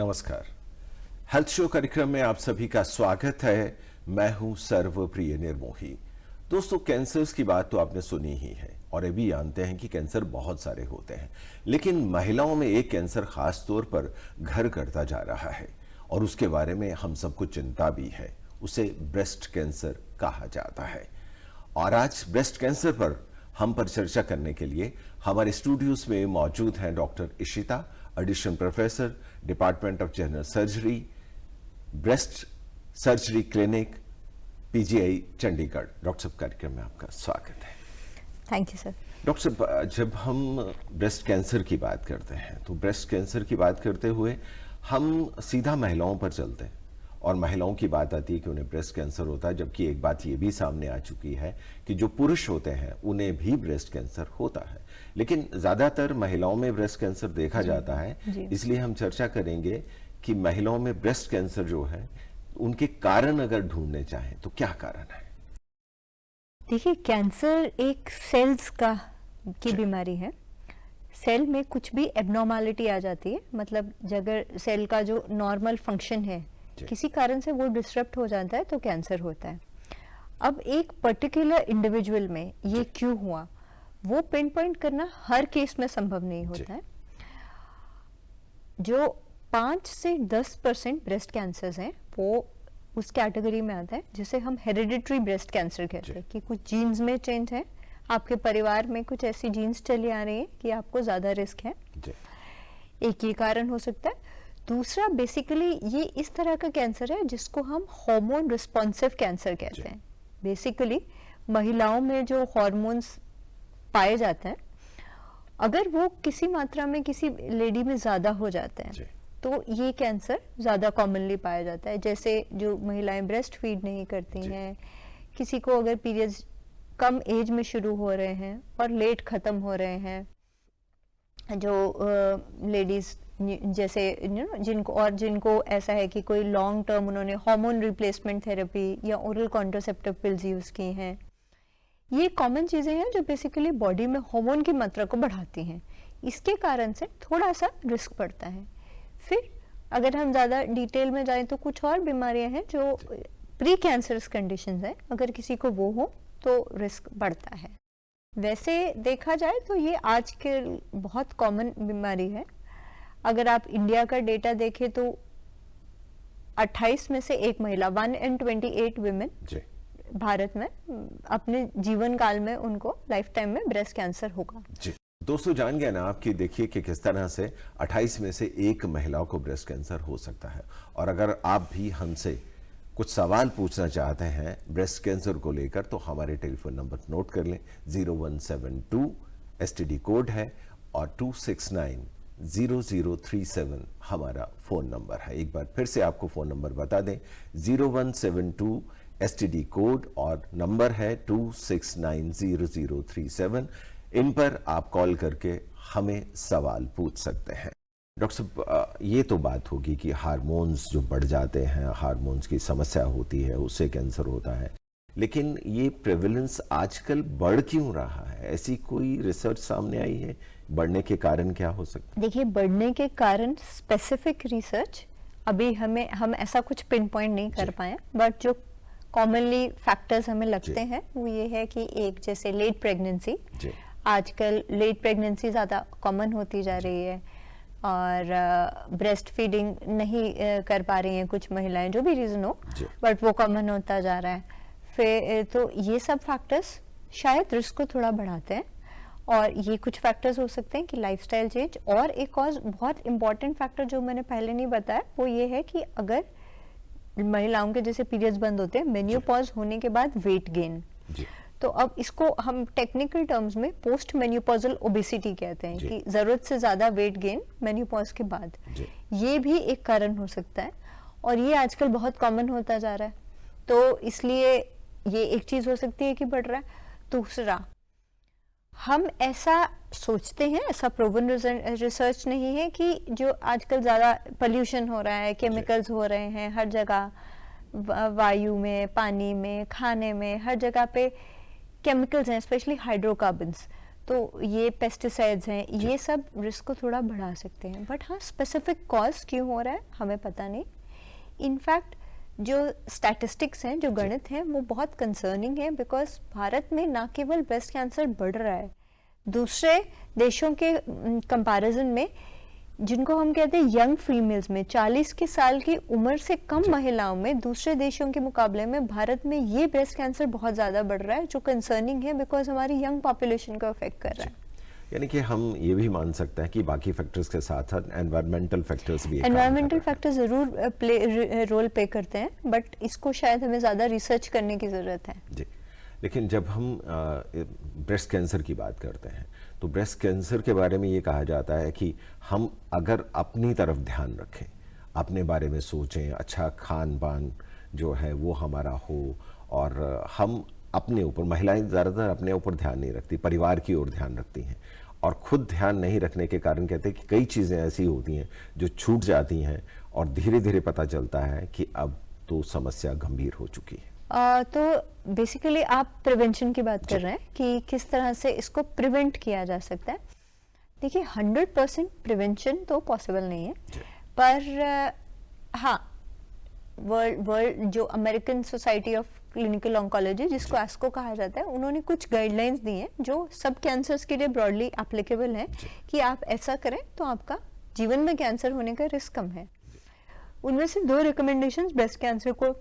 नमस्कार। Health show कार्यक्रम में आप सभी का स्वागत है। मैं हूं सर्वप्रिय निर्मोही। दोस्तों, कैंसर्स की बात तो आपने सुनी ही है और ये भी जानते हैं कि कैंसर बहुत सारे होते हैं, लेकिन महिलाओं में एक कैंसर खास तौर पर घर करता जा रहा है और उसके बारे में हम सबको चिंता भी है। उसे ब्रेस्ट कैंसर कहा जाता है। और आज ब्रेस्ट कैंसर पर हम पर चर्चा करने के लिए हमारे स्टूडियोज में मौजूद हैं doctor Ishita, additional professor, department of general surgery, breast surgery clinic, PGI Chandigarh. Doctor साहब, कार्यक्रम में आपका स्वागत है। Thank you sir. डॉक्टर साहब, जब हम ब्रेस्ट कैंसर की बात करते हैं तो ब्रेस्ट कैंसर की बात करते हुए हम सीधा महिलाओं पर चलते हैं और महिलाओं की बात आती है कि उन्हें ब्रेस्ट कैंसर होता है, जबकि एक बात ये भी सामने आ चुकी है कि जो पुरुष होते हैं उन्हें भी ब्रेस्ट कैंसर होता है, लेकिन ज्यादातर महिलाओं में ब्रेस्ट कैंसर देखा जाता है। इसलिए हम चर्चा करेंगे कि महिलाओं में ब्रेस्ट कैंसर जो है उनके कारण अगर ढूंढने चाहें तो क्या कारण है। देखिए, कैंसर एक सेल्स की बीमारी है। सेल में कुछ भी एबनॉर्मलिटी आ जाती है, मतलब अगर सेल का जो नॉर्मल फंक्शन है किसी कारण से वो डिस्टर्ब हो जाता है तो कैंसर होता है। अब एक पर्टिकुलर इंडिविजुअल में ये क्यों हुआ वो पिन पॉइंट करना हर केस में संभव नहीं होता है। जो 5 से 10% ब्रेस्ट कैंसर्स हैं वो उस कैटेगरी में आता है जिसे हम हेरिडिटरी ब्रेस्ट कैंसर कहते हैं, कि कुछ जीन्स में चेंज है, आपके परिवार में कुछ ऐसी जीन्स चली आ रही है कि आपको ज्यादा रिस्क है। एक ये कारण हो सकता है। दूसरा, बेसिकली ये इस तरह का कैंसर है जिसको हम हार्मोन रिस्पॉन्सिव कैंसर कहते हैं। बेसिकली महिलाओं में जो हार्मोन्स पाए जाते हैं, अगर वो किसी मात्रा में किसी लेडी में ज्यादा हो जाते हैं तो ये कैंसर ज्यादा कॉमनली पाया जाता है। जैसे जो महिलाएं ब्रेस्ट फीड नहीं करती हैं, किसी को अगर पीरियड्स कम एज में शुरू हो रहे हैं और लेट खत्म हो रहे हैं, जो लेडीज जैसे जिनको ऐसा है कि कोई लॉन्ग टर्म उन्होंने हार्मोन रिप्लेसमेंट थेरेपी या ओरल कॉन्ट्रासेप्टिव पिल्स यूज की हैं, ये कॉमन चीजें हैं जो बेसिकली बॉडी में हार्मोन की मात्रा को बढ़ाती हैं। इसके कारण से थोड़ा सा रिस्क बढ़ता है। फिर अगर हम ज्यादा डिटेल में जाएं तो कुछ और बीमारियां हैं जो प्री कैंसरस कंडीशंस हैं, अगर किसी को वो हो तो रिस्क बढ़ता है। वैसे देखा जाए तो ये आज के बहुत कॉमन बीमारी है। अगर आप इंडिया का डेटा देखें तो 28 में से एक महिला 1 in 28 विमेन भारत में अपने जीवन काल में उनको लाइफ टाइम में ब्रेस्ट कैंसर होगा। दोस्तों, जान गए ना आप कि देखिए कि किस तरह से 28 में से एक महिला को ब्रेस्ट कैंसर हो सकता है। और अगर आप भी हमसे कुछ सवाल पूछना चाहते हैं ब्रेस्ट कैंसर को लेकर तो हमारे टेलीफोन नंबर नोट कर लें। 0172 STD कोड है और 2690037 हमारा फोन नंबर है। एक बार फिर से आपको फोन नंबर बता दें, 0172 STD कोड और नंबर है 2690037। इन पर आप कॉल करके हमें सवाल पूछ सकते हैं। डॉक्टर साहब, ये तो बात होगी कि हार्मोन्स जो बढ़ जाते हैं, हार्मोन्स की समस्या होती है, उससे कैंसर होता है, लेकिन ये प्रेवलेंस आजकल बढ़ क्यों रहा है? ऐसी कोई रिसर्च सामने आई है? बढ़ने के कारण क्या हो सकता है? देखिए, बढ़ने के कारण स्पेसिफिक रिसर्च अभी हम ऐसा कुछ पिन पॉइंट नहीं कर पाए, बट जो कॉमनली फैक्टर्स हमें लगते हैं वो ये है कि एक जैसे लेट प्रेगनेंसी, आजकल लेट प्रेगनेंसी ज़्यादा कॉमन होती जा रही है और ब्रेस्ट फीडिंग नहीं कर पा रही हैं कुछ महिलाएं, जो भी रीज़न हो, बट वो कॉमन होता जा रहा है। फिर तो ये सब फैक्टर्स शायद रिस्क को थोड़ा बढ़ाते हैं। और ये कुछ फैक्टर्स हो सकते हैं कि लाइफस्टाइल चेंज, और एक और बहुत इंपॉर्टेंट फैक्टर जो मैंने पहले नहीं बताया वो ये है कि अगर महिलाओं के जैसे पीरियड्स बंद होते हैं मेन्यूपॉज होने के बाद वेट गेन, तो अब इसको हम टेक्निकल टर्म्स में पोस्ट मेन्यूपॉजल ओबेसिटी कहते हैं, कि जरूरत से ज्यादा वेट गेन मेन्यूपॉज के बाद, ये भी एक कारण हो सकता है और ये आजकल बहुत कॉमन होता जा रहा है। तो इसलिए ये एक चीज हो सकती है कि बढ़ रहा है। दूसरा, हम ऐसा सोचते हैं, ऐसा प्रूवन रिसर्च नहीं है कि जो आजकल ज्यादा पोल्यूशन हो रहा है, केमिकल्स हो रहे हैं हर जगह, वायु में, पानी में, खाने में, हर जगह पे केमिकल्स हैं, स्पेशली हाइड्रोकार्बन्स। तो तो ये पेस्टिसाइड्स हैं, ये सब रिस्क को थोड़ा बढ़ा सकते हैं, बट हाँ स्पेसिफिक कॉज क्यों हो रहा है हमें पता नहीं। इनफैक्ट जो स्टैटिस्टिक्स हैं, जो गणित हैं, वो बहुत कंसर्निंग है, बिकॉज भारत में ना केवल ब्रेस्ट कैंसर बढ़ रहा है, दूसरे देशों के कंपैरिजन में, जिनको हम कहते हैं यंग फीमेल्स में, 40 के साल की उम्र से कम महिलाओं में, दूसरे देशों के मुकाबले में भारत में ये ब्रेस्ट कैंसर बहुत ज़्यादा बढ़ रहा है, जो कंसर्निंग है, बिकॉज हमारी यंग पॉपुलेशन को अफेक्ट कर रहा है। यानी कि हम ये भी मान सकते हैं कि बाकी फैक्टर्स के साथ साथ एनवायरमेंटल फैक्टर्स भी एनवायरमेंटल फैक्टर ज़रूर रोल प्ले करते हैं, बट इसको शायद हमें ज़्यादा रिसर्च करने की ज़रूरत है। जी, लेकिन जब हम ब्रेस्ट कैंसर की बात करते हैं तो ब्रेस्ट कैंसर के बारे में ये कहा जाता है कि हम अगर अपनी तरफ ध्यान रखें, अपने बारे में सोचें, अच्छा खान पान जो है वो हमारा हो, और हम अपने ऊपर, महिलाएं ज़्यादातर अपने ऊपर ध्यान नहीं रखती, परिवार की ओर ध्यान रखती हैं, और खुद ध्यान नहीं रखने के कारण कहते हैं कि कई चीज़ें ऐसी होती हैं जो छूट जाती हैं और धीरे धीरे पता चलता है कि अब तो समस्या गंभीर हो चुकी है। तो बेसिकली आप प्रिवेंशन की बात कर रहे हैं कि किस तरह से इसको प्रिवेंट किया जा सकता है। देखिए 100% प्रिवेंशन तो पॉसिबल नहीं है, पर हाँ, वर्ल्ड जो American society of clinical oncology, जिसको एस्को कहा जाता है, उन्होंने कुछ गाइडलाइंस दी हैं जो सब कैंसर्स के लिए ब्रॉडली एप्लीकेबल हैं, कि आप ऐसा करें तो आपका जीवन में कैंसर होने का रिस्क कम है। उनमें से 2 रिकमेंडेशंस ब्रेस्ट कैंसर को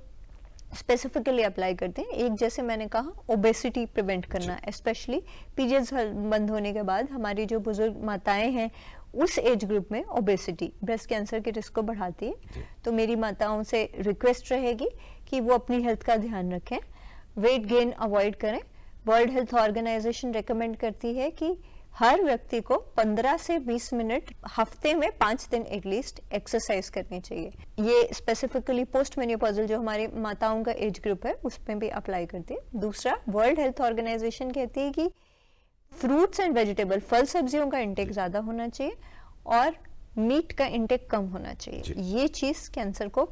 स्पेसिफिकली अप्लाई करते हैं। एक, जैसे मैंने कहा, ओबेसिटी प्रिवेंट करना, स्पेशली पीरियड्स बंद होने के बाद हमारी जो बुजुर्ग माताएं हैं, उस एज ग्रुप में ओबेसिटी ब्रेस्ट कैंसर के रिस्क को बढ़ाती है। तो मेरी माताओं से रिक्वेस्ट रहेगी कि वो अपनी हेल्थ का ध्यान रखें, वेट गेन अवॉइड करें। वर्ल्ड हेल्थ ऑर्गेनाइजेशन रेकमेंड करती है कि हर व्यक्ति को 15 से 20 मिनट हफ्ते में 5 दिन एटलीस्ट एक्सरसाइज करनी चाहिए। ये स्पेसिफिकली पोस्ट मेनोपॉजल जो हमारी माताओं का एज ग्रुप है उसमें भी अप्लाई करती है। दूसरा, वर्ल्ड हेल्थ ऑर्गेनाइजेशन कहती है कि फ्रूट्स एंड वेजिटेबल, फल सब्जियों का इंटेक ज्यादा होना चाहिए और मीट का इंटेक कम होना चाहिए। ये चीज कैंसर को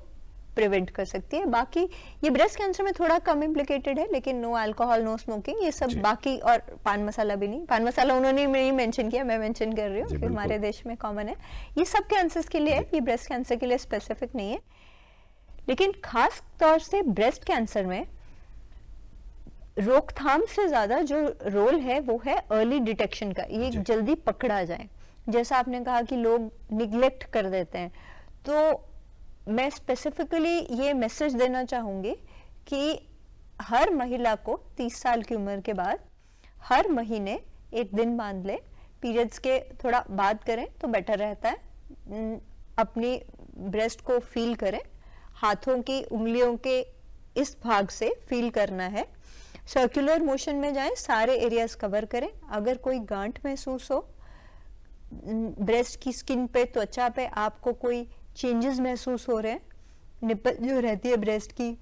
प्रिवेंट कर सकती है। बाकी ये ब्रेस्ट कैंसर में थोड़ा कम इम्प्लिकेटेड है, लेकिन नो अल्कोहल, नो स्मोकिंग, ये सब बाकी, और पान मसाला भी नहीं। पान मसाला उन्होंने नहीं मेंशन किया, मैं मेंशन कर रही हूँ कि हमारे देश में कॉमन है। ये सब कैंसर्स के लिए है, ये ब्रेस्ट कैंसर के लिए स्पेसिफिक नहीं है। लेकिन खास तौर से ब्रेस्ट कैंसर में रोकथाम से ज्यादा जो रोल है वो है अर्ली डिटेक्शन का, ये जल्दी पकड़ा जाए। जैसा आपने कहा कि लोग निग्लेक्ट कर देते हैं, तो मैं स्पेसिफिकली ये मैसेज देना चाहूंगी कि हर महिला को 30 साल की उम्र के बाद हर महीने एक दिन बांध ले, पीरियड्स के थोड़ा बाद करें तो बेटर रहता है। अपनी ब्रेस्ट को फील करें, हाथों की उंगलियों के इस भाग से फील करना है, सर्कुलर मोशन में जाएं, सारे एरियाज कवर करें। अगर कोई गांठ महसूस हो, ब्रेस्ट की स्किन पे, त्वचा पे आपको कोई चेंजेस महसूस हो रहे हैं, निप्पल जो रहती है ब्रेस्ट की,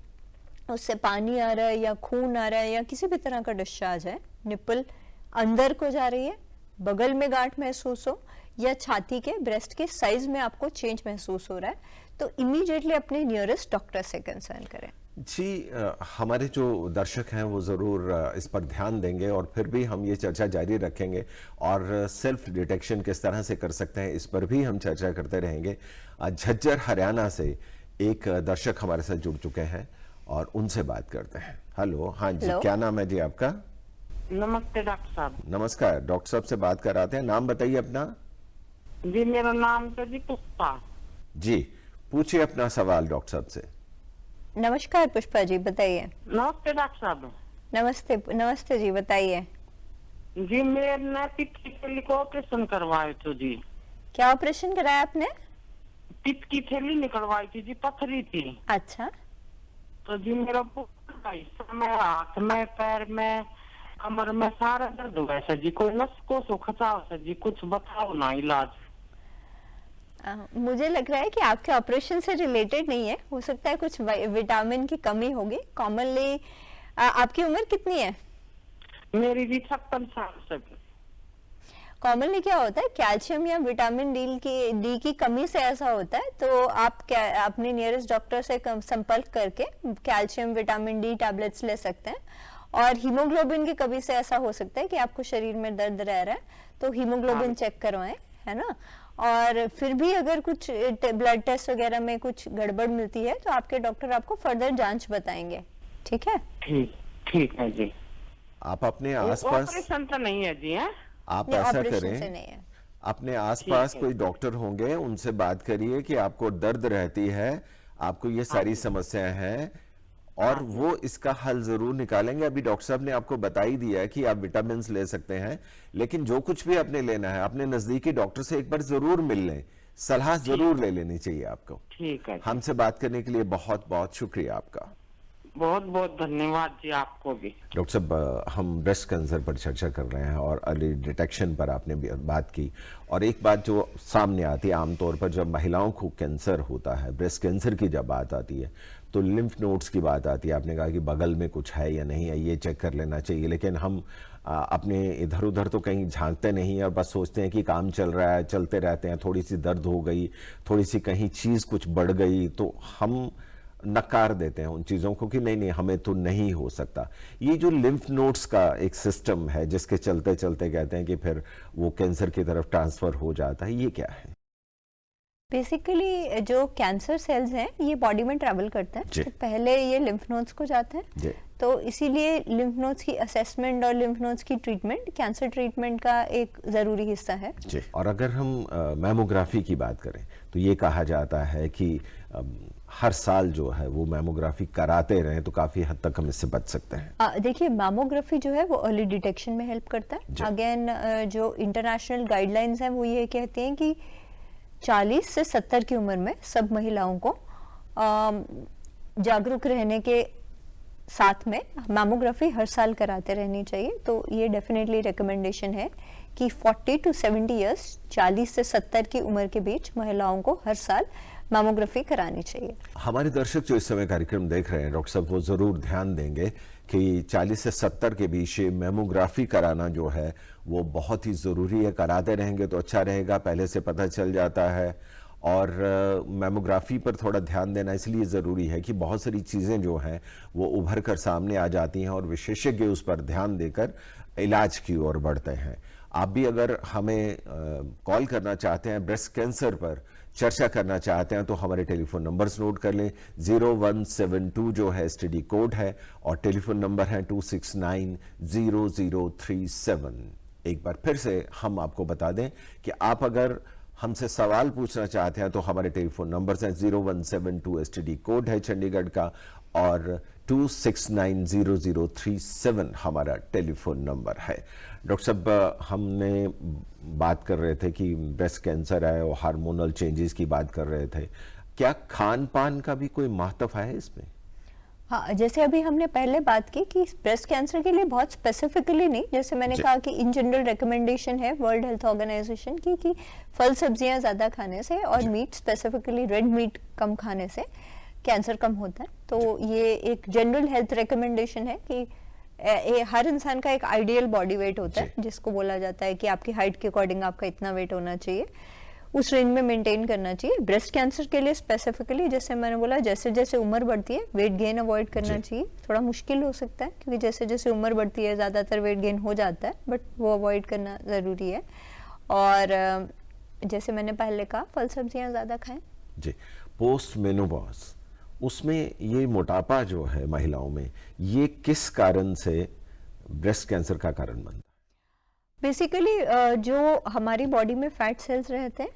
उससे पानी आ रहा है या खून आ रहा है या किसी भी तरह का डिस्चार्ज है, निप्पल अंदर को जा रही है, बगल में गांठ महसूस हो, या छाती के ब्रेस्ट के साइज में आपको चेंज महसूस हो रहा है, तो इमीडिएटली अपने नियरेस्ट डॉक्टर से कंसर्न करें। जी, हमारे जो दर्शक हैं वो ज़रूर इस पर ध्यान देंगे, और फिर भी हम ये चर्चा जारी रखेंगे, और सेल्फ डिटेक्शन किस तरह से कर सकते हैं इस पर भी हम चर्चा करते रहेंगे। झज्जर हरियाणा से एक दर्शक हमारे साथ जुड़ चुके हैं और उनसे बात करते हैं। हेलो, हाँ जी, क्या नाम है जी आपका? नमस्ते डॉक्टर साहब। नमस्कार, डॉक्टर साहब से बात कर रहे हैं। नाम बताइए अपना। जी, मेरा नाम तो जी पुष्पा। जी, पूछिए अपना सवाल डॉक्टर साहब से। नमस्कार पुष्पा जी, बताइए। नमस्ते डॉक्टर साहब। नमस्ते, नमस्ते जी, बताइए। जी, मैंने पित्त की थैली को ऑपरेशन करवाए थे जी। क्या ऑपरेशन कराया आपने? पित्त की थैली निकलवाई थी जी, पथरी थी। अच्छा। तो जी मेरा हाथ में, पैर में, कमर में सारा दर्द हुआ है जी। कोई नस को सो खचाव है जी, कुछ बताओ ना इलाज। मुझे लग रहा है कि आपके ऑपरेशन से रिलेटेड नहीं है, हो सकता है कुछ विटामिन की कमी होगी। कॉमनली आपकी उम्र कितनी है? मेरी जी 56 साल से। कॉमनली क्या होता है, कैल्शियम या विटामिन डी की कमी से ऐसा होता है, तो आप क्या अपने नियरेस्ट डॉक्टर से संपर्क करके कैल्शियम विटामिन डी टैबलेट्स ले सकते हैं। और हीमोग्लोबिन की कमी से ऐसा हो सकता है कि आपको शरीर में दर्द रह रहा है, तो हीमोग्लोबिन चेक करवाएं, है ना। और फिर भी अगर कुछ ब्लड टेस्ट वगैरह में कुछ गड़बड़ मिलती है तो आपके डॉक्टर आपको फर्दर जांच बताएंगे, ठीक है। ठीक है जी। आप अपने आसपास, ऑपरेशन तो नहीं है जी? है आप नहीं, ऐसा ऑपरेशन करें, से नहीं है। अपने आसपास ठीक है। कोई डॉक्टर होंगे, उनसे बात करिए कि आपको दर्द रहती है, आपको ये सारी समस्याएं हैं, और वो इसका हल जरूर निकालेंगे। अभी डॉक्टर साहब ने आपको बता ही दिया है कि आप विटामिन ले सकते हैं, लेकिन जो कुछ भी आपने लेना है अपने नजदीकी डॉक्टर से एक बार जरूर मिल लें, सलाह जरूर ले लेनी चाहिए आपको। ठीक है जी। हमसे बात करने के लिए बहुत बहुत शुक्रिया आपका। बहुत बहुत धन्यवाद जी, आपको भी। डॉक्टर साहब, हम ब्रेस्ट कैंसर पर चर्चा कर रहे हैं और अर्ली डिटेक्शन पर आपने बात की, और एक बात जो सामने आती है आमतौर पर जब महिलाओं को कैंसर होता है, ब्रेस्ट कैंसर की जब बात आती है, तो लिम्फ नोड्स की बात आती है। आपने कहा कि बगल में कुछ है या नहीं है, ये चेक कर लेना चाहिए, लेकिन हम अपने इधर उधर तो कहीं झांकते नहीं है और बस सोचते हैं कि काम चल रहा है, चलते रहते हैं। थोड़ी सी दर्द हो गई, थोड़ी सी कहीं चीज़ कुछ बढ़ गई, तो हम नकार देते हैं उन चीज़ों को कि नहीं नहीं, हमें तो नहीं हो सकता। ये जो लिम्फ नोड्स का एक सिस्टम है जिसके चलते चलते कहते हैं कि फिर वो कैंसर की तरफ ट्रांसफर हो जाता है, ये क्या है? बेसिकली जो कैंसर सेल्स हैं ये बॉडी में ट्रैवल करते हैं, तो पहले ये लिम्फ नोड्स को जाते हैं, तो इसीलिए लिम्फ नोड्स की असेसमेंट और लिम्फ नोड्स की ट्रीटमेंट कैंसर ट्रीटमेंट का एक ज़रूरी हिस्सा है जी। और अगर हम मैमोग्राफी की बात करें तो ये कहा जाता है कि हर साल जो है वो मैमोग्राफी कराते रहें तो काफ़ी हद तक हम इससे बच सकते हैं। देखिए, मैमोग्राफी जो है वो अर्ली डिटेक्शन में हेल्प करता है। अगेन जो इंटरनेशनल गाइडलाइंस हैं वो ये कहती हैं कि 40 से 70 की उम्र में सब महिलाओं को जागरूक रहने के साथ में मैमोग्राफी हर साल कराते रहनी चाहिए। तो ये डेफिनेटली रिकमेंडेशन है कि 40 टू 70 इयर्स, 40 से 70 की उम्र के बीच महिलाओं को हर साल मैमोग्राफी करानी चाहिए। हमारे दर्शक जो इस समय कार्यक्रम देख रहे हैं डॉक्टर साहब, वो जरूर ध्यान देंगे कि 40 से 70 के बीच मैमोग्राफी कराना जो है वो बहुत ही ज़रूरी है। कराते रहेंगे तो अच्छा रहेगा, पहले से पता चल जाता है। और मैमोग्राफी पर थोड़ा ध्यान देना इसलिए ज़रूरी है कि बहुत सारी चीज़ें जो हैं वो उभर कर सामने आ जाती हैं और विशेषज्ञ उस पर ध्यान देकर इलाज की ओर बढ़ते हैं। आप भी अगर हमें कॉल करना चाहते हैं, ब्रेस्ट कैंसर पर चर्चा करना चाहते हैं, तो हमारे टेलीफोन नंबर्स नोट कर लें। 0172 जो है एसटीडी कोड है और टेलीफोन नंबर है 2690037। एक बार फिर से हम आपको बता दें कि आप अगर हमसे सवाल पूछना चाहते हैं तो हमारे टेलीफोन नंबर्स हैं 0172 एसटीडी कोड है चंडीगढ़ का, और 2690037 हमारा टेलीफोन नंबर है। डॉक्टर साहब, हमने बात कर रहे थे कि ब्रेस्ट कैंसर है और हार्मोनल चेंजेस की बात कर रहे थे, क्या खान पान का भी कोई महत्व है इसमें? हाँ, जैसे अभी हमने पहले बात की कि ब्रेस्ट कैंसर के लिए बहुत स्पेसिफिकली नहीं, जैसे मैंने कहा कि इन जनरल रिकमेंडेशन है वर्ल्ड हेल्थ ऑर्गेनाइजेशन की कि फल सब्जियां ज़्यादा खाने से और मीट, स्पेसिफिकली रेड मीट कम खाने से कैंसर कम होता है। तो ये एक जनरल हेल्थ रिकमेंडेशन है कि हर इंसान का एक आइडियल बॉडी वेट होता है जिसको बोला जाता है कि आपकी हाइट के अकॉर्डिंग आपका इतना वेट होना चाहिए, उस रेंज में मेंटेन करना चाहिए। ब्रेस्ट कैंसर के लिए स्पेसिफिकली जैसे मैंने बोला, जैसे जैसे उम्र बढ़ती है वेट गेन अवॉइड करना चाहिए। थोड़ा मुश्किल हो सकता है क्योंकि जैसे जैसे उम्र बढ़ती है ज़्यादातर वेट गेन हो जाता है, बट वो अवॉइड करना ज़रूरी है। और जैसे मैंने पहले कहा, फल सब्जियाँ ज़्यादा खाएं जी। पोस्ट मेनोपॉज, उसमें ये मोटापा जो है महिलाओं में, ये किस कारण से ब्रेस्ट कैंसर का कारण बनता है? बेसिकली जो हमारी बॉडी में फैट सेल्स रहते हैं,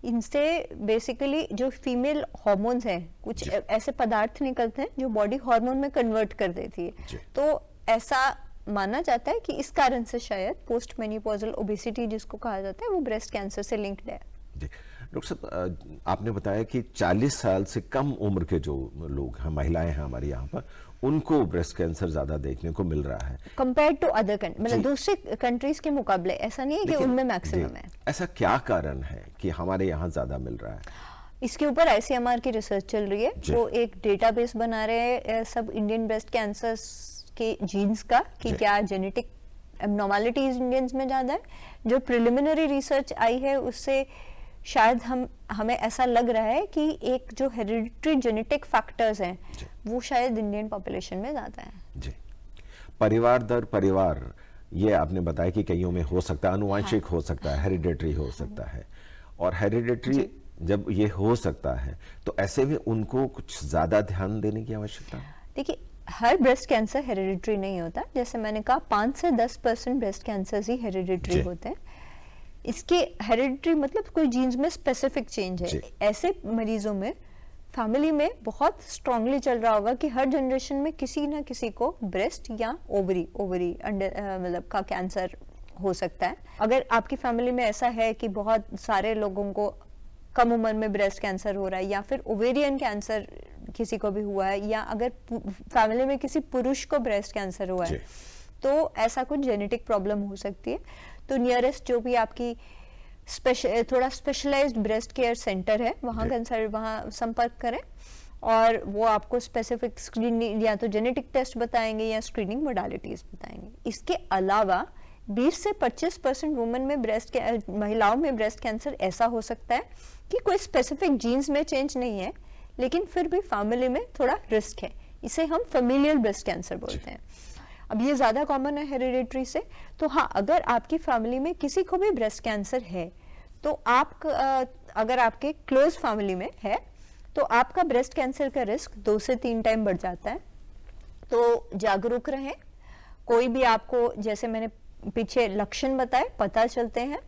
इनसे बेसिकली जो फीमेल हार्मोन्स हैं, कुछ ऐसे पदार्थ निकलते हैं जो बॉडी हार्मोन में कन्वर्ट कर देती है। तो ऐसा माना जाता है कि इस कारण से शायद पोस्ट मेनोपॉजल ओबेसिटी जिसको कहा जाता है वो ब्रेस्ट कैंसर से लिंक्ड है। डॉक्टर साहब, आपने बताया कि 40 साल से कम उम्र के जो लोग हैं, महिलाएं हैं हमारे यहाँ पर, उनको ब्रेस्ट कैंसर ज्यादा देखने को मिल रहा है कंपेयर टू अदर कंट्री, मतलब दूसरे कंट्रीज के मुकाबले। ऐसा नहीं है कि उनमें मैक्सिमम है। ऐसा क्या कारण है कि हमारे यहाँ ज्यादा मिल रहा है? इसके ऊपर ICMR की रिसर्च चल रही है, वो एक डेटाबेस बना रहे हैं सब इंडियन ब्रेस्ट कैंसर के जीन्स का कि क्या जेनेटिक एब्नॉर्मलिटीज इंडियंस में ज्यादा है। जो प्रिलिमिनरी रिसर्च आई है उससे शायद हमें ऐसा लग रहा है कि एक जो हेरिडिटरी जेनेटिक फैक्टर्स हैं वो शायद इंडियन पॉपुलेशन में ज्यादा है। जी। परिवार दर परिवार, ये आपने बताया कि कईयों में हो सकता है, आनुवांशिक हो सकता है, हेरिडेटरी हो सकता है, और हेरिडेटरी जब ये हो सकता है तो ऐसे में उनको कुछ ज्यादा ध्यान देने की आवश्यकता है? देखिए, हर ब्रेस्ट कैंसर हेरिडिटरी नहीं होता। जैसे मैंने कहा 5 से 10% ब्रेस्ट कैंसर ही हेरिडिटरी जी। होते हैं। इसके हेरिडिटरी मतलब कोई जीन्स में स्पेसिफिक चेंज है। जी। ऐसे मरीजों में फैमिली में बहुत स्ट्रांगली चल रहा होगा कि हर जनरेशन में किसी ना किसी को ब्रेस्ट या ओवरी अंडर मतलब का कैंसर हो सकता है। अगर आपकी फैमिली में ऐसा है कि बहुत सारे लोगों को कम उम्र में ब्रेस्ट कैंसर हो रहा है, या फिर ओवेरियन कैंसर किसी को भी हुआ है, या अगर फैमिली में किसी पुरुष को ब्रेस्ट कैंसर हुआ है, तो ऐसा कुछ जेनेटिक प्रॉब्लम हो सकती है। तो नियरेस्ट जो भी आपकी थोड़ा स्पेशलाइज्ड ब्रेस्ट केयर सेंटर है, वहाँ संपर्क करें, और वो आपको स्पेसिफिक स्क्रीनिंग या तो जेनेटिक टेस्ट बताएंगे या स्क्रीनिंग मोडालिटीज बताएंगे। इसके अलावा 20 से 25% वुमेन में महिलाओं में ब्रेस्ट कैंसर ऐसा हो सकता है कि कोई स्पेसिफिक जीन्स में चेंज नहीं है, लेकिन फिर भी फैमिली में थोड़ा रिस्क है। इसे हम फेमिलियल ब्रेस्ट कैंसर बोलते हैं। अब ये ज्यादा कॉमन है हेरिडिटरी से। तो हाँ, अगर आपकी फैमिली में किसी को भी ब्रेस्ट कैंसर है, तो अगर आपके क्लोज फैमिली में है, तो आपका ब्रेस्ट कैंसर का रिस्क 2 से 3 टाइम बढ़ जाता है। तो जागरूक रहें। कोई भी आपको, जैसे मैंने पीछे लक्षण बताए, पता चलते हैं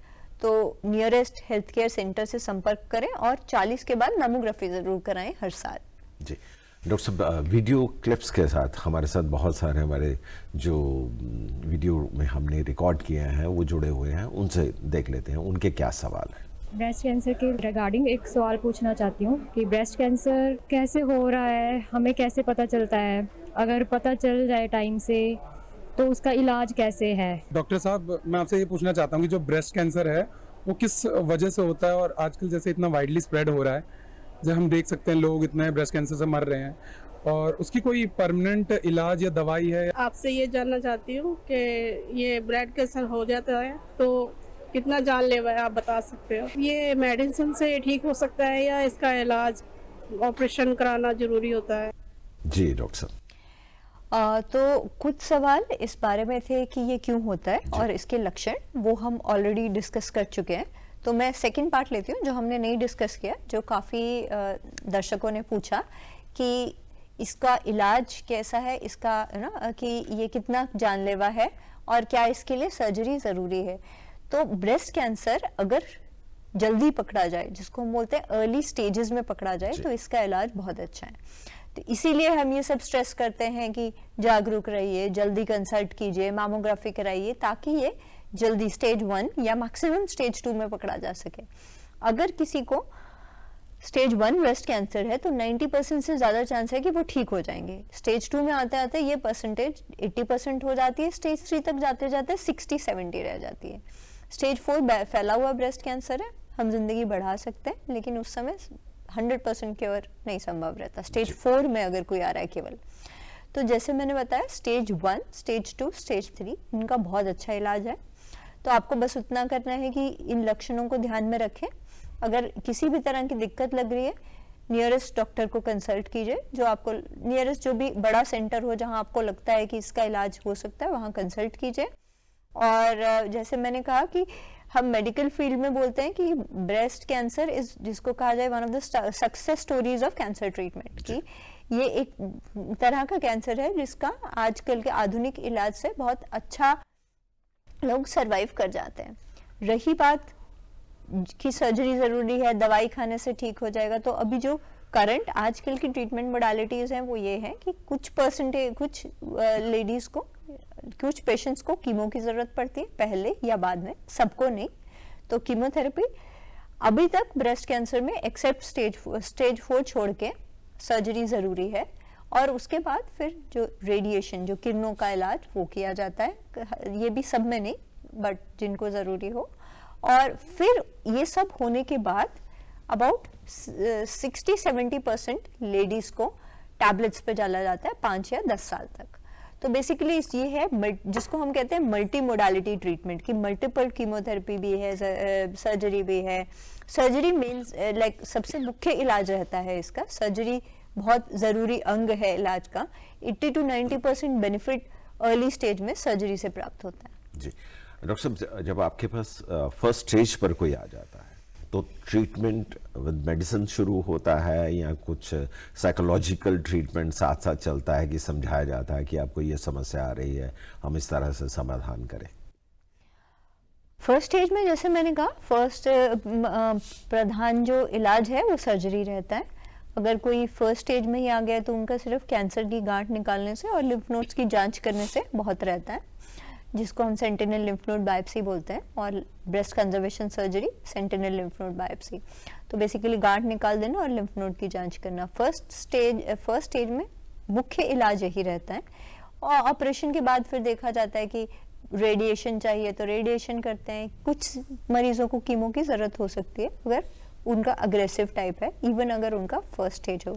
तो नियरेस्ट हेल्थ केयर सेंटर से संपर्क करें, और 40 के बाद मैमोग्राफी जरूर कराएं हर साल। जी डॉक्टर साहब, वीडियो क्लिप्स के साथ हमारे साथ बहुत सारे हमारे जो वीडियो में हमने रिकॉर्ड किए हैं वो जुड़े हुए हैं, उनसे देख लेते हैं उनके क्या सवाल हैं। ब्रेस्ट कैंसर के रिगार्डिंग एक सवाल पूछना चाहती हूँ कि ब्रेस्ट कैंसर कैसे हो रहा है, हमें कैसे पता चलता है, अगर पता चल जाए टाइम से तो उसका इलाज कैसे है? डॉक्टर साहब, मैं आपसे ये पूछना चाहता हूँ कि जो ब्रेस्ट कैंसर है वो किस वजह से होता है, और आजकल जैसे इतना वाइडली स्प्रेड हो रहा है, जैसे हम देख सकते हैं लोग इतने ब्रेस्ट कैंसर से मर रहे हैं, और उसकी कोई परमानेंट इलाज या दवाई है? आपसे ये जानना चाहती हूँ कि ये ब्रेस्ट कैंसर हो जाता है तो कितना जानलेवा है, आप बता सकते हो? ये मेडिसिन से ठीक हो सकता है या इसका इलाज ऑपरेशन कराना जरूरी होता है? जी डॉक्टर साहब। तो कुछ सवाल इस बारे में थे कि ये क्यों होता है और इसके लक्षण, वो हम ऑलरेडी डिस्कस कर चुके हैं। तो मैं सेकंड पार्ट लेती हूँ जो हमने नहीं डिस्कस किया, जो काफ़ी दर्शकों ने पूछा कि इसका इलाज कैसा है, इसका ना कि ये कितना जानलेवा है और क्या इसके लिए सर्जरी ज़रूरी है। तो ब्रेस्ट कैंसर अगर जल्दी पकड़ा जाए, जिसको हम बोलते हैं अर्ली स्टेजेस में पकड़ा जाए, तो इसका इलाज बहुत अच्छा है। तो इसीलिए हम ये सब स्ट्रेस करते हैं कि जागरूक रहिए, जल्दी कंसल्ट कीजिए, मैमोग्राफी कराइए, ताकि ये जल्दी स्टेज 1 या मैक्सिमम स्टेज 2 में पकड़ा जा सके। अगर किसी को स्टेज 1 ब्रेस्ट कैंसर है तो 90% से ज़्यादा चांस है कि वो ठीक हो जाएंगे। स्टेज 2 में आते आते ये परसेंटेज 80% हो जाती है, स्टेज 3 तक जाते जाते 60-70 रह जाती है। स्टेज 4 फैला हुआ ब्रेस्ट कैंसर है, हम जिंदगी बढ़ा सकते हैं, लेकिन उस समय 100% क्योर नहीं संभव रहता। स्टेज 4 में अगर कोई आ रहा है केवल, तो जैसे मैंने बताया स्टेज 1, स्टेज 2, स्टेज 3 इनका बहुत अच्छा इलाज है। तो आपको बस उतना करना है कि इन लक्षणों को ध्यान में रखें। अगर किसी भी तरह की दिक्कत लग रही है, नियरेस्ट डॉक्टर को कंसल्ट कीजिए, जो आपको नियरेस्ट जो भी बड़ा सेंटर हो जहां आपको लगता है कि इसका इलाज हो सकता है, वहां कंसल्ट कीजिए। और जैसे मैंने कहा कि हम मेडिकल फील्ड में बोलते हैं कि ब्रेस्ट कैंसर इज, जिसको कहा जाए one of the success stories of cancer treatment, की ये एक तरह का कैंसर है जिसका आजकल के आधुनिक इलाज से बहुत अच्छा लोग सरवाइव कर जाते हैं। रही बात कि सर्जरी जरूरी है, दवाई खाने से ठीक हो जाएगा, तो अभी जो करंट आजकल की ट्रीटमेंट मोडालिटीज हैं वो ये है कि कुछ लेडीज को, कुछ पेशेंट्स को कीमो की जरूरत पड़ती है पहले या बाद में, सबको नहीं। तो कीमोथेरेपी अभी तक ब्रेस्ट कैंसर में एक्सेप्ट स्टेज 4 छोड़ के सर्जरी जरूरी है, और उसके बाद फिर जो रेडिएशन, जो किरणों का इलाज, वो किया जाता है। ये भी सब में नहीं, बट जिनको जरूरी हो। और फिर ये सब होने के बाद अबाउट 60-70% लेडीज को टैबलेट्स पे डाला जाता है 5 या 10 साल तक। तो बेसिकली ये है जिसको हम कहते हैं मल्टी मोडालिटी ट्रीटमेंट, की मल्टीपल कीमोथेरेपी भी है, सर्जरी भी है। सर्जरी मीन्स लाइक सबसे मुख्य इलाज रहता है इसका। सर्जरी बहुत ज़रूरी अंग है इलाज का। 80 to 90% बेनिफिट अर्ली स्टेज में सर्जरी से प्राप्त होता है। जी डॉक्टर साहब, जब आपके पास फर्स्ट स्टेज पर कोई आ जाता है तो ट्रीटमेंट विद मेडिसिन शुरू होता है या कुछ साइकोलॉजिकल ट्रीटमेंट साथ साथ चलता है कि समझाया जाता है कि आपको ये समस्या आ रही है, हम इस तरह से समाधान करें? फर्स्ट स्टेज में जैसे मैंने कहा, फर्स्ट प्रधान जो इलाज है वो सर्जरी रहता है। अगर कोई फर्स्ट स्टेज में ही आ गया तो उनका सिर्फ कैंसर की गांठ निकालने से और लिम्फ नोड्स की जांच करने से बहुत रहता है, जिसको हम सेंटिनल लिम्फ नोड बायोप्सी बोलते हैं, और breast conservation surgery sentinel lymph node biopsy. तो बेसिकली गांठ निकाल देना और लिम्फ नोड की जांच करना। फर्स्ट स्टेज में मुख्य इलाज यही रहता है, और ऑपरेशन के बाद फिर देखा जाता है कि रेडिएशन चाहिए तो रेडिएशन करते हैं। कुछ मरीजों को कीमो की जरूरत हो सकती है अगर उनका अग्रेसिव टाइप है, इवन अगर उनका फर्स्ट स्टेज हो।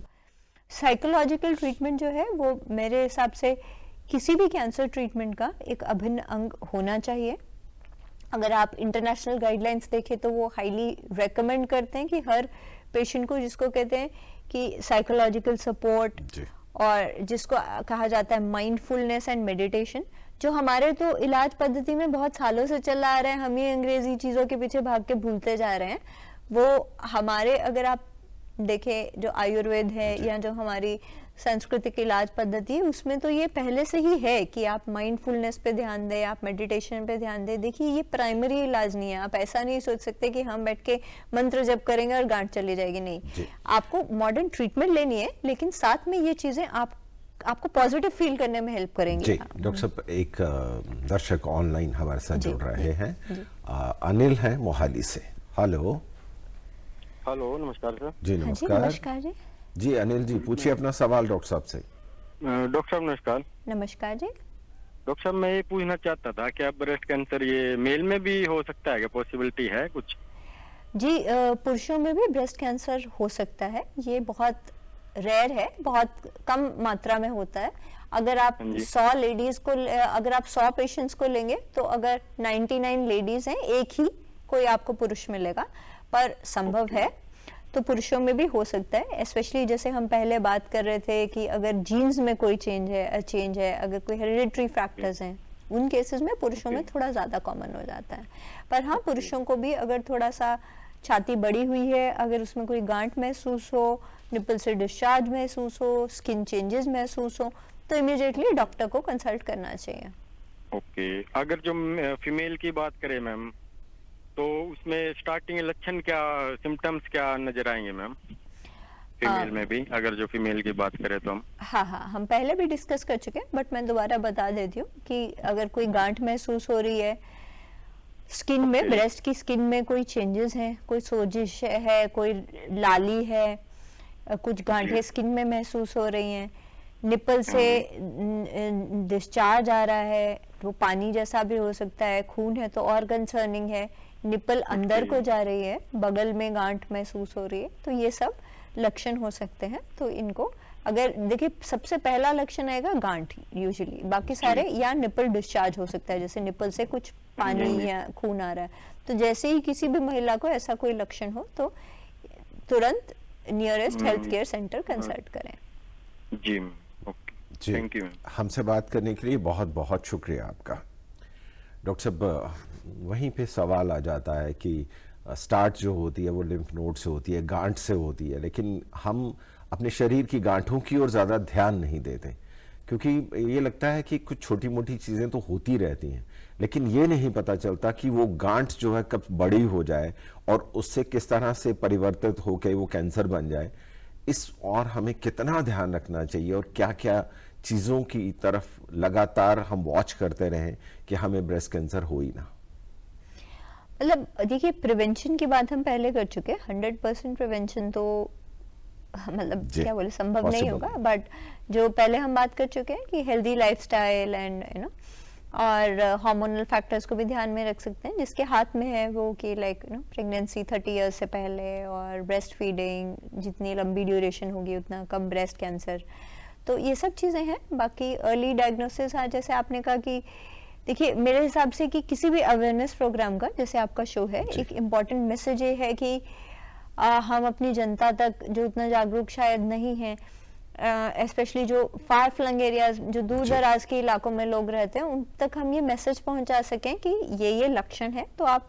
साइकोलॉजिकल ट्रीटमेंट जो है वो मेरे हिसाब से किसी भी कैंसर ट्रीटमेंट का एक अभिन्न अंग होना चाहिए। अगर आप इंटरनेशनल गाइडलाइंस देखें तो वो हाईली रेकमेंड करते हैं कि हर पेशेंट को, जिसको कहते हैं कि साइकोलॉजिकल सपोर्ट और जिसको कहा जाता है माइंडफुलनेस एंड मेडिटेशन, जो हमारे तो इलाज पद्धति में बहुत सालों से चला आ रहा है, हम ही अंग्रेजी चीज़ों के पीछे भाग के भूलते जा रहे हैं। वो हमारे, अगर आप देखें जो आयुर्वेद है या जो हमारी सांस्कृतिक इलाज पद्धति है, उसमें तो ये पहले से ही है कि आप माइंडफुलनेस पे ध्यान दें, आप मेडिटेशन पे ध्यान दें। देखिए ये प्राइमरी इलाज नहीं है, आप ऐसा नहीं सोच सकते कि हम बैठ के मंत्र जप करेंगे और गांठ चली जाएगी, नहीं। आपको मॉडर्न ट्रीटमेंट लेनी है, लेकिन साथ में ये चीजें आपको पॉजिटिव फील करने में हेल्प करेंगे। जी डॉक्टर साहब, एक दर्शक ऑनलाइन हमारे साथ जुड़ रहे हैं, अनिल हैं मोहाली से। हेलो। हेलो, नमस्कार सर। जी नमस्कार। नमस्कार जी। जी अनिल जी, पूछिए अपना सवाल डॉक्टर साहब से। डॉक्टर साहब नमस्कार। नमस्कार जी। डॉक्टर साहब, मैं ये पूछना चाहता था कि आप ब्रेस्ट कैंसर ये मेल में भी हो सकता है, क्या पॉसिबिलिटी है कुछ? जी पुरुषों में भी ब्रेस्ट कैंसर हो सकता है, ये बहुत रेयर है, बहुत कम मात्रा में होता है। अगर आप 100 लेडीज को, अगर आप 100 पेशेंट्स को लेंगे तो अगर 99 लेडीज हैं, एक ही कोई आपको पुरुष मिलेगा, पर संभव है तो पुरुषों में भी हो सकता है। स्पेशली जैसे हम पहले बात कर रहे थे कि अगर जीन्स में कोई चेंज है, अगर कोई हेरिडिटरी फैक्टर्स हैं, उन केसेस में पुरुषों में थोड़ा ज़्यादा कॉमन हो जाता है। पर हाँ, पुरुषों को भी अगर थोड़ा सा छाती बड़ी हुई है, अगर उसमें कोई गांठ महसूस हो, निपल से डिस्चार्ज महसूस हो, स्किन चेंजेस महसूस हो, तो इमीडिएटली डॉक्टर को कंसल्ट करना चाहिए। ओके। अगर जो फीमेल की बात करें मैम, तो उसमें स्टार्टिंग लक्षण क्या, सिम्टम्स क्या नजर आएंगे मैम फीमेल में भी, अगर जो फीमेल की बात करें तो हम? हाँ, हम पहले भी डिस्कस कर चुके हैं, बट मैं दोबारा बता देती हूँ कि अगर कोई गांठ महसूस हो रही है, स्किन में, ब्रेस्ट की स्किन में कोई चेंजेस हैं, कोई सोजिश है, कोई लाली है, कुछ गांठें स्किन में महसूस हो रही हैं, निपल से डिस्चार्ज आ रहा है, वो पानी जैसा भी हो सकता है, खून है तो और कंसर्निंग है, निपल अंदर को जा रही है, बगल में गांठ महसूस हो रही है, तो ये सब लक्षण हो सकते हैं। तो इनको अगर देखिए, सबसे पहला लक्षण आएगा गांठ यूजुअली, बाकी सारे या निपल डिस्चार्ज हो सकता है, जैसे निपल से कुछ पानी या खून आ रहा है। तो जैसे ही किसी भी महिला को ऐसा कोई लक्षण हो तो तुरंत nearest health care centre consult करें। जी ओके, थैंक यू। हमसे बात करने के लिए बहुत बहुत शुक्रिया आपका। डॉक्टर साहब, वहीं पे सवाल आ जाता है कि स्टार्ट जो होती है वो लिम्फ नोड से होती है, गांठ से होती है, लेकिन हम अपने शरीर की गांठों की ओर ज़्यादा ध्यान नहीं देते, क्योंकि ये लगता है कि कुछ छोटी मोटी चीज़ें तो होती रहती हैं, लेकिन ये नहीं पता चलता कि वो गांठ जो है कब बड़ी हो जाए और उससे किस तरह से परिवर्तित होकर वो कैंसर बन जाए। इस और हमें कितना ध्यान रखना चाहिए और क्या क्या चीज़ों की तरफ लगातार हम वॉच करते रहें कि हमें ब्रेस्ट कैंसर हो ही ना। मतलब देखिए, प्रिवेंशन की बात हम पहले कर चुके हैं। 100% प्रिवेंशन तो मतलब क्या बोले, संभव नहीं होगा, बट जो पहले हम बात कर चुके हैं कि हेल्दी लाइफस्टाइल एंड और हार्मोनल फैक्टर्स को भी ध्यान में रख सकते हैं, जिसके हाथ में है वो कि लाइक प्रेगनेंसी 30 इयर्स से पहले, और ब्रेस्ट फीडिंग, जितनी लंबी ड्यूरेशन होगी उतना कम ब्रेस्ट कैंसर, तो ये सब चीज़ें हैं। बाकी अर्ली डायग्नोसिस, जैसे आपने कहा कि देखिए, मेरे हिसाब से कि किसी भी अवेयरनेस प्रोग्राम का, जैसे आपका शो है, एक इम्पॉर्टेंट मैसेज ये है कि हम अपनी जनता तक जो उतना जागरूक शायद नहीं है, स्पेशली जो फार फ्लंग एरियाज, जो दूर दराज के इलाकों में लोग रहते हैं, उन तक हम ये मैसेज पहुंचा सकें कि ये लक्षण है, तो आप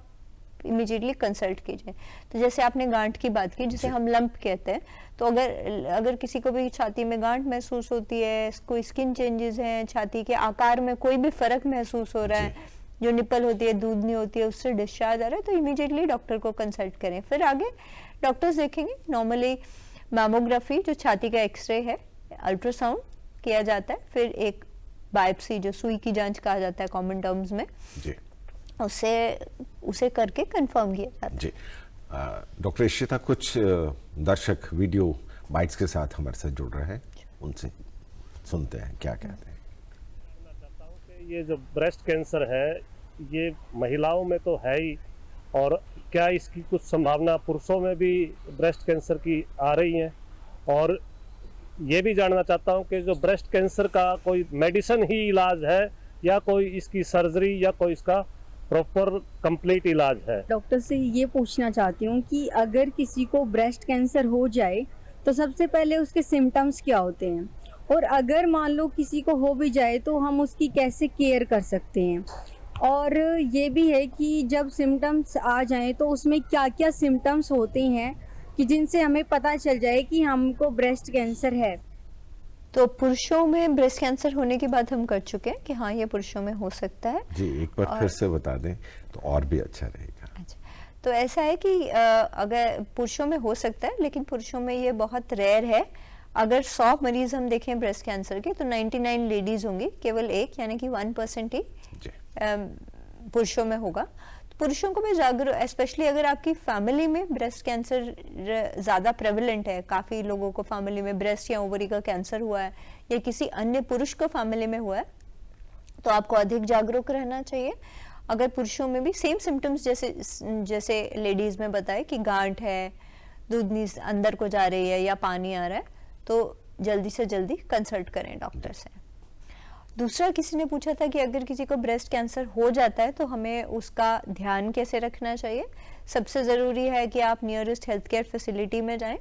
इमीडिएटली कंसल्ट कीजिए। तो जैसे आपने गांठ की बात की, जिसे हम लंप कहते हैं, तो अगर किसी को भी छाती में गांठ महसूस होती है, कोई स्किन चेंजेस हैं, छाती के आकार में कोई भी फर्क महसूस हो रहा है, जो निपल होती है, दूध नहीं होती है, उससे डिस्चार्ज आ रहा है, तो इमीडिएटली डॉक्टर को कंसल्ट करें। फिर आगे डॉक्टर्स देखेंगे। नॉर्मली मैमोग्राफी जो छाती का एक्सरे है, अल्ट्रासाउंड किया जाता है, फिर एक बायोप्सी जो सुई की जांच कहा जाता है कॉमन टर्म्स में, जी, उसे करके कंफर्म किया जाता है। जी। डॉक्टर इशिता, कुछ दर्शक वीडियो बाइट्स के साथ हमारे साथ जुड़ रहे हैं, उनसे सुनते हैं क्या कहते हैं। ये जो ब्रेस्ट कैंसर है, ये महिलाओं में तो है ही, और क्या इसकी कुछ संभावना पुरुषों में भी ब्रेस्ट कैंसर की आ रही है? और ये भी जानना चाहता हूँ कि जो ब्रेस्ट कैंसर का कोई मेडिसिन ही इलाज है, या कोई इसकी सर्जरी, या कोई इसका प्रॉपर कंप्लीट इलाज है? डॉक्टर से ये पूछना चाहती हूँ कि अगर किसी को ब्रेस्ट कैंसर हो जाए तो सबसे पहले उसके सिम्टम्स क्या होते हैं, और अगर मान लो किसी को हो भी जाए तो हम उसकी कैसे केयर कर सकते हैं, और ये भी है कि जब सिम्टम्स आ जाएं तो उसमें क्या क्या सिम्टम्स होते हैं कि जिनसे हमें पता चल जाए कि हमको ब्रेस्ट कैंसर है। तो पुरुषों में ब्रेस्ट कैंसर होने की बात हम कर चुके हैं कि हाँ, ये पुरुषों में हो सकता है। जी, एक बार फिर से बता दें तो और भी अच्छा रहेगा। अच्छा, तो ऐसा है कि अगर पुरुषों में हो सकता है, लेकिन पुरुषों में ये बहुत रेयर है। अगर 100 मरीज हम देखें ब्रेस्ट कैंसर के, तो 99 लेडीज होंगी, केवल एक यानी कि 1% ही पुरुषों में होगा। तो पुरुषों को भी जागरूक, स्पेशली अगर आपकी फैमिली में ब्रेस्ट कैंसर ज्यादा प्रेवलेंट है, काफी लोगों को फैमिली में ब्रेस्ट या ओवरी का कैंसर हुआ है, या किसी अन्य पुरुष को फैमिली में हुआ है, तो आपको अधिक जागरूक रहना चाहिए। अगर पुरुषों में भी सेम सिम्टम्स जैसे लेडीज में बताए कि गांठ है, दूध अंदर को जा रही है, या पानी आ रहा है, तो जल्दी से जल्दी कंसल्ट करें डॉक्टर से। दूसरा, किसी ने पूछा था कि अगर किसी को ब्रेस्ट कैंसर हो जाता है तो हमें उसका ध्यान कैसे रखना चाहिए। सबसे ज़रूरी है कि आप नियरेस्ट हेल्थ केयर फैसिलिटी में जाएं,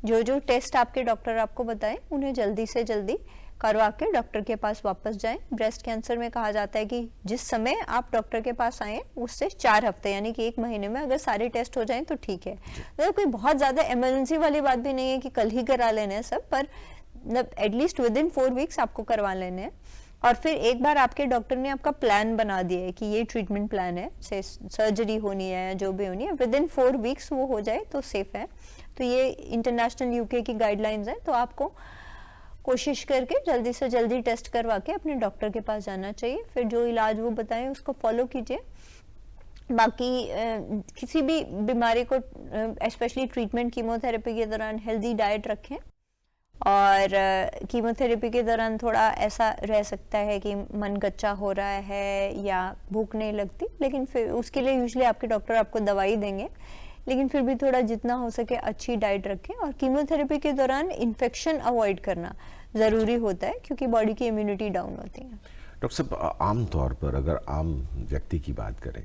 जो टेस्ट आपके डॉक्टर आपको बताएं उन्हें जल्दी से जल्दी करवा के डॉक्टर के पास वापस जाएं। ब्रेस्ट कैंसर में कहा जाता है कि जिस समय आप डॉक्टर के पास आए उससे 4 हफ्ते यानी कि 1 महीने में अगर सारे टेस्ट हो जाएं तो ठीक है। तो कोई बहुत ज़्यादा इमरजेंसी वाली बात भी नहीं है कि कल ही करा लेने हैं सब, पर एटलीस्ट विदिन 4 वीक्स आपको करवा लेने हैं। और फिर एक बार आपके डॉक्टर ने आपका प्लान बना दिया है कि ये ट्रीटमेंट प्लान है, से सर्जरी होनी है, जो भी होनी है, विदिन 4 वीक्स वो हो जाए तो सेफ है। तो ये इंटरनेशनल यूके की गाइडलाइंस है, तो आपको कोशिश करके जल्दी से जल्दी टेस्ट करवा के अपने डॉक्टर के पास जाना चाहिए। फिर जो इलाज वो बताएं उसको फॉलो कीजिए। बाकी किसी भी बीमारी को, स्पेशली ट्रीटमेंट कीमोथेरेपी के दौरान हेल्दी डाइट रखें, और कीमोथेरेपी के दौरान थोड़ा ऐसा रह सकता है कि मन कच्चा हो रहा है या भूख नहीं लगती, लेकिन फिर उसके लिए यूजुअली आपके डॉक्टर आपको दवाई देंगे, लेकिन फिर भी थोड़ा जितना हो सके अच्छी डाइट रखें। और कीमोथेरेपी के दौरान इन्फेक्शन अवॉइड करना ज़रूरी होता है, क्योंकि बॉडी की इम्यूनिटी डाउन होती है। डॉक्टर साहब, आम तौर पर अगर आम व्यक्ति की बात करें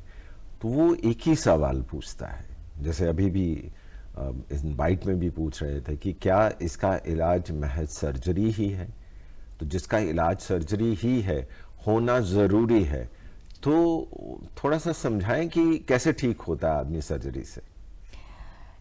तो वो एक ही सवाल पूछता है, जैसे अभी भी इस बाइट में भी पूछ रहे थे कि क्या इसका इलाज महज सर्जरी ही है? तो जिसका इलाज सर्जरी ही है, होना ज़रूरी है, तो थोड़ा सा समझाएं कि कैसे ठीक होता है आदमी सर्जरी से।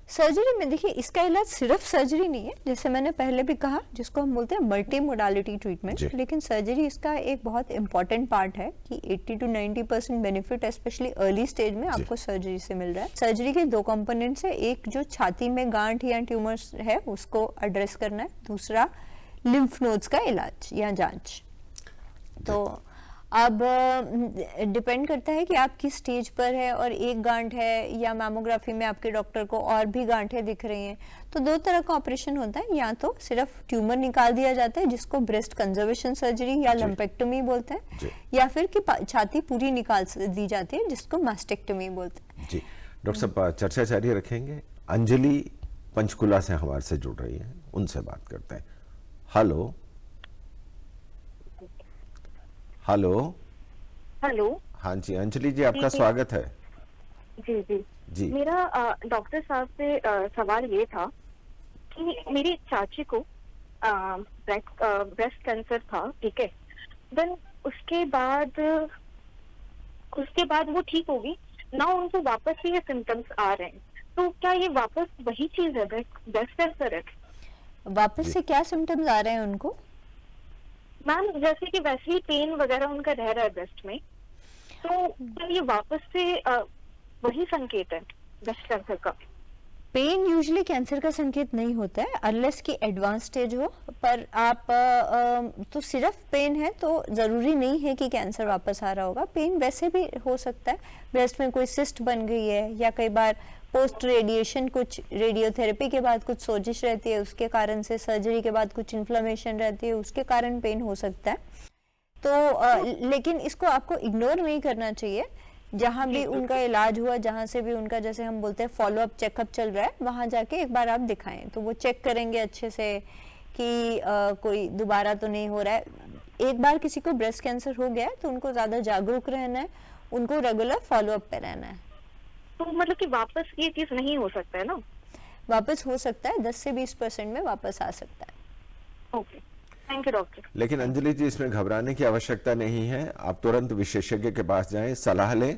सर्जरी में देखिए, इसका इलाज सिर्फ सर्जरी नहीं है, जैसे मैंने पहले भी कहा, जिसको हम बोलते हैं मल्टी मोडालिटी ट्रीटमेंट, लेकिन सर्जरी इसका एक बहुत इंपॉर्टेंट पार्ट है कि 80 to 90% benefit specially early stage में आपको सर्जरी से मिल रहा है। सर्जरी के 2 कंपोनेंट्स है, एक जो छाती में गांठ या ट्यूमर्स है उसको एड्रेस करना है, दूसरा लिम्फ नोड्स का इलाज या जांच। तो अब डिपेंड करता है कि आप किस स्टेज पर है, और एक गांठ है या मैमोग्राफी में आपके डॉक्टर को और भी गांठें दिख रही हैं, तो 2 तरह का ऑपरेशन होता है। या तो सिर्फ ट्यूमर निकाल दिया जाता है, जिसको ब्रेस्ट कंजर्वेशन सर्जरी या लंपेक्टोमी बोलते हैं, या फिर कि छाती पूरी निकाल दी जाती है, जिसको मास्टेक्टोमी बोलते हैं। जी डॉक्टर साहब, चर्चा जारी रखेंगे। अंजलि पंचकुला से हमारे से जुड़ रही है, उनसे बात करते हैं। Hello hello hello. हाँ जी अंजलि जी, आपका स्वागत है। जी जी जी। मेरा डॉक्टर साहब से सवाल ये था कि मेरी चाची को ब्रेस्ट कैंसर था, ठीक है, देन उसके बाद वो ठीक होगी ना, उनको वापस से ये सिम्टम्स आ रहे हैं, तो क्या ये वापस वही चीज है, ब्रेस्ट कैंसर है? वापस से क्या सिम्टम्स आ रहे हैं उनको? मैम जैसे कि वैसे ही पेन वगैरह उनका रह रहा है ब्रेस्ट में, तो क्या ये वापस से वही संकेत है ब्रेस्ट कैंसर का? पेन यूजुअली कैंसर का संकेत नहीं होता है अनलेस की एडवांस स्टेज हो, पर आप तो सिर्फ पेन है तो जरूरी नहीं है कि कैंसर वापस आ रहा होगा। पेन वैसे भी हो सकता है, ब्रेस्ट में कोई सिस्ट बन गई है या कई बार पोस्ट रेडिएशन कुछ रेडियोथेरेपी के बाद कुछ सोजिश रहती है, उसके कारण से सर्जरी के बाद कुछ इन्फ्लेमेशन रहती है, उसके कारण पेन हो सकता है। तो लेकिन इसको आपको इग्नोर नहीं करना चाहिए। जहाँ भी उनका इलाज हुआ, जहाँ से भी उनका जैसे हम बोलते हैं फॉलो अप चेकअप चल रहा है, वहाँ जाके एक बार आप दिखाएं तो वो चेक करेंगे अच्छे से कि कोई दोबारा तो नहीं हो रहा है। एक बार किसी को ब्रेस्ट कैंसर हो गया है तो उनको ज्यादा जागरूक रहना है, उनको रेगुलर फॉलो अप पे रहना है। तो मतलब कि वापस ये चीज नहीं हो सकता है ना? वापस हो सकता है, 10 से 20% में वापस आ सकता है। Okay, thank you doctor. लेकिन अंजलि जी, इसमें घबराने की आवश्यकता नहीं है। आप तुरंत विशेषज्ञ के पास जाएं, सलाह लें,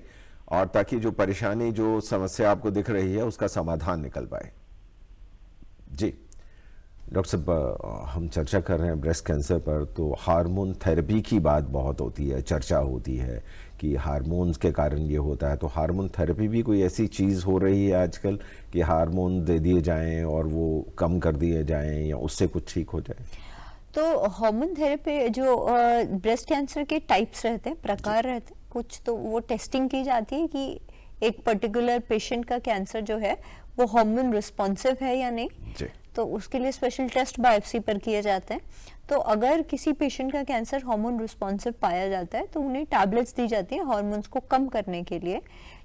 और ताकि जो परेशानी, जो समस्या आपको दिख रही है, उसका समाधान निकल पाए। जी डॉक्टर साहब, हम चर्चा कर रहे हैं ब्रेस्ट कैंसर पर, तो हार्मोन थेरेपी की बात बहुत होती है, चर्चा होती है कि हार्मोन्स के कारण ये होता है। तो हार्मोन थेरेपी भी कोई ऐसी चीज़ हो रही है आजकल कि हार्मोन दे दिए जाएं और वो कम कर दिए जाएं या उससे कुछ ठीक हो जाए? तो हार्मोन थेरेपी जो ब्रेस्ट कैंसर के टाइप्स रहते हैं, प्रकार रहते हैं कुछ, तो वो टेस्टिंग की जाती है कि एक पर्टिकुलर पेशेंट का कैंसर जो है वो हार्मोन रिस्पॉन्सिव है या नहीं। तो उसके लिए स्पेशल टेस्ट बायोप्सी पर किए जाते हैं। तो अगर किसी पेशेंट का कैंसर हार्मोन रिस्पॉन्सिव पाया जाता है तो उन्हें टैबलेट्स दी जाती है हार्मोन्स को कम करने के लिए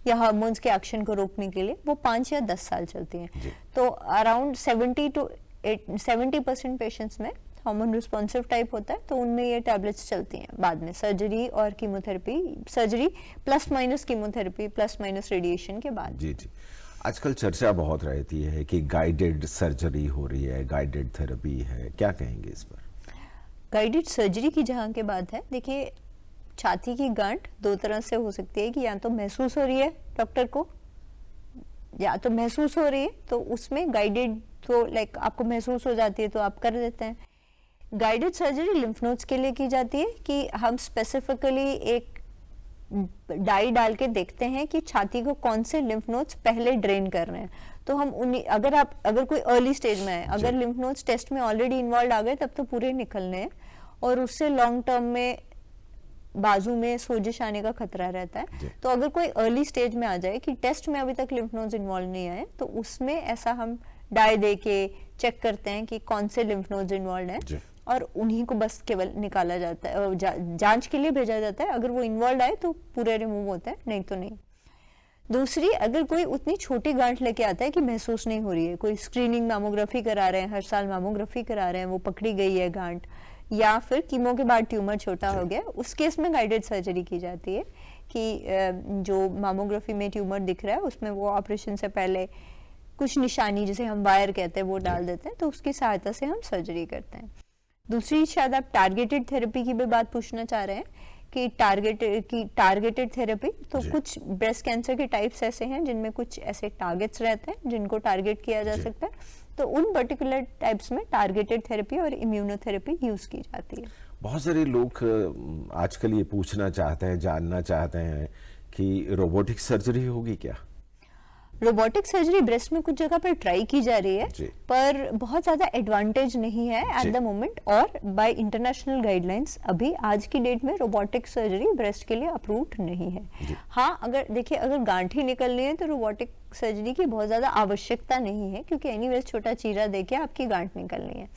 या हार्मोन्स के एक्शन को रोकने के लिए। वो 5 या 10 साल चलती हैं। तो अराउंड 70% पेशेंट्स में हार्मोन रिस्पॉन्सिव टाइप होता है, तो उनमें ये टैबलेट्स चलती हैं। बाद में सर्जरी और chemotherapy, surgery plus minus chemotherapy plus minus radiation के बाद। जी जी, आजकल चर्चा बहुत रहती है कि गाइडेड सर्जरी हो रही है, गाइडेड थेरेपी है, क्या कहेंगे इस पर? गाइडेड सर्जरी की जहाँ की बात है, देखिए छाती की गांठ 2 तरह से हो सकती है कि या तो महसूस हो रही है डॉक्टर को, या तो महसूस हो रही है तो उसमें गाइडेड, तो लाइक आपको महसूस हो जाती है तो आप कर देते हैं। गाइडेड सर्जरी लिम्फ नोड्स के लिए की जाती है कि हम स्पेसिफिकली एक डाई डाल के देखते हैं कि छाती को कौन से लिम्फ नोड्स पहले ड्रेन कर रहे हैं। तो हम उन्हीं, अगर कोई अर्ली स्टेज में है, अगर लिम्फ नोड्स टेस्ट में ऑलरेडी इन्वॉल्व आ गए तब तो पूरे निकलने हैं, और उससे लॉन्ग टर्म में बाजू में सोजिश आने का खतरा रहता है। तो अगर कोई अर्ली स्टेज में आ जाए कि टेस्ट में अभी तक लिम्फ नोड्स इन्वॉल्व नहीं आए, तो उसमें ऐसा हम डाई दे के चेक करते हैं कि कौन से लिम्फ नोड्स इन्वॉल्व हैं, और उन्हीं को बस केवल निकाला जाता है, जांच के लिए भेजा जाता है। अगर वो इन्वॉल्व आए तो पूरे रिमूव होते हैं, नहीं तो नहीं। दूसरी, अगर कोई उतनी छोटी गांठ लेके आता है कि महसूस नहीं हो रही है, कोई स्क्रीनिंग मामोग्राफी करा रहे हैं, हर साल मामोग्राफी करा रहे हैं, वो पकड़ी गई है गांठ, या फिर कीमो के बाद ट्यूमर छोटा हो गया, उस केस में गाइडेड सर्जरी की जाती है कि जो मामोग्राफी में ट्यूमर दिख रहा है उसमें वो ऑपरेशन से पहले कुछ निशानी, जिसे हम वायर कहते हैं, वो डाल देते हैं, तो उसकी सहायता से हम सर्जरी करते हैं। दूसरी, शायद आप टारगेटेड थेरेपी की भी बात पूछना चाह रहे हैं कि टारगेटेड थेरेपी, तो कुछ ब्रेस्ट कैंसर के टाइप्स ऐसे हैं जिनमें कुछ ऐसे टारगेट्स रहते हैं जिनको टारगेट किया जा सकता है, तो उन पर्टिकुलर टाइप्स में टारगेटेड थेरेपी और इम्यूनोथेरेपी यूज की जाती है। बहुत सारे लोग आजकल ये पूछना चाहते हैं, जानना चाहते हैं कि रोबोटिक सर्जरी होगी क्या? रोबोटिक सर्जरी ब्रेस्ट में कुछ जगह पर ट्राई की जा रही है, पर बहुत ज्यादा एडवांटेज नहीं है एट द मोमेंट, और बाय इंटरनेशनल गाइडलाइंस अभी आज की डेट में रोबोटिक सर्जरी ब्रेस्ट के लिए अप्रूव्ड नहीं है। हाँ, अगर देखिए, अगर गांठ ही निकलनी है तो रोबोटिक सर्जरी की बहुत ज्यादा आवश्यकता नहीं है, क्योंकि एनीवेज छोटा चीरा देके आपकी गांठ निकलनी है।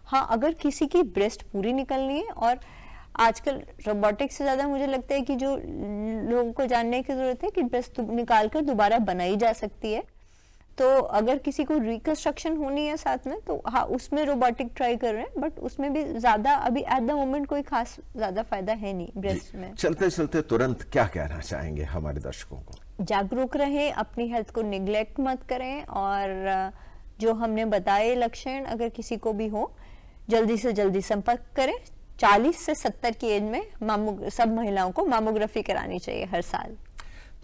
हाँ, अगर किसी की ब्रेस्ट पूरी निकलनी है, और आजकल रोबोटिक्स से ज्यादा मुझे लगता है कि जो लोगों को जानने की जरूरत है कि ब्रेस्ट निकाल कर दोबारा बनाई जा सकती है, तो अगर किसी को रिकंस्ट्रक्शन होनी है साथ में, तो हाँ, उसमें रोबोटिक ट्राई कर रहे हैं, बट उसमें भी ज्यादा अभी एट द मोमेंट कोई खास ज्यादा फायदा है नहीं ब्रेस्ट में। चलते चलते तुरंत क्या कहना चाहेंगे हमारे दर्शकों को? जागरूक रहें, अपनी हेल्थ को निग्लेक्ट मत करें, और जो हमने बताए लक्षण अगर किसी को भी हो, जल्दी से जल्दी संपर्क करें। 40 से 70 की एज में सब महिलाओं को मामोग्राफी करानी चाहिए हर साल।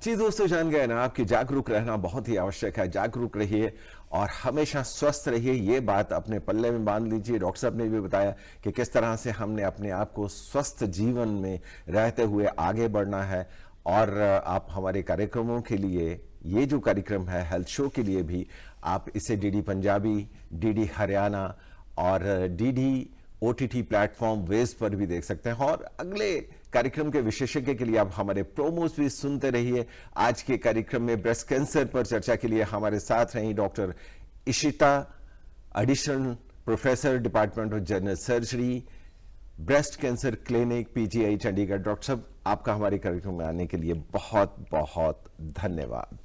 जी दोस्तों, जान गए ना, आपकी जागरूक रहना बहुत ही आवश्यक है। जागरूक रहिए और हमेशा स्वस्थ रहिए, ये बात अपने पल्ले में बांध लीजिए। डॉक्टर साहब ने भी बताया कि किस तरह से हमने अपने आप को स्वस्थ जीवन में रहते हुए आगे बढ़ना है। और आप हमारे कार्यक्रमों के लिए, ये जो कार्यक्रम है हेल्थ शो के लिए भी, आप इसे डीडी पंजाबी, डीडी हरियाणा और डीडी OTT प्लेटफॉर्म वेज पर भी देख सकते हैं। और अगले कार्यक्रम के विशेषज्ञ के लिए आप हमारे प्रोमोस भी सुनते रहिए। आज के कार्यक्रम में ब्रेस्ट कैंसर पर चर्चा के लिए हमारे साथ रही doctor Ishita, additional professor, department of general surgery, breast cancer clinic, PGI Chandigarh. Doctor साहब, आपका हमारे कार्यक्रम में आने के लिए बहुत बहुत धन्यवाद।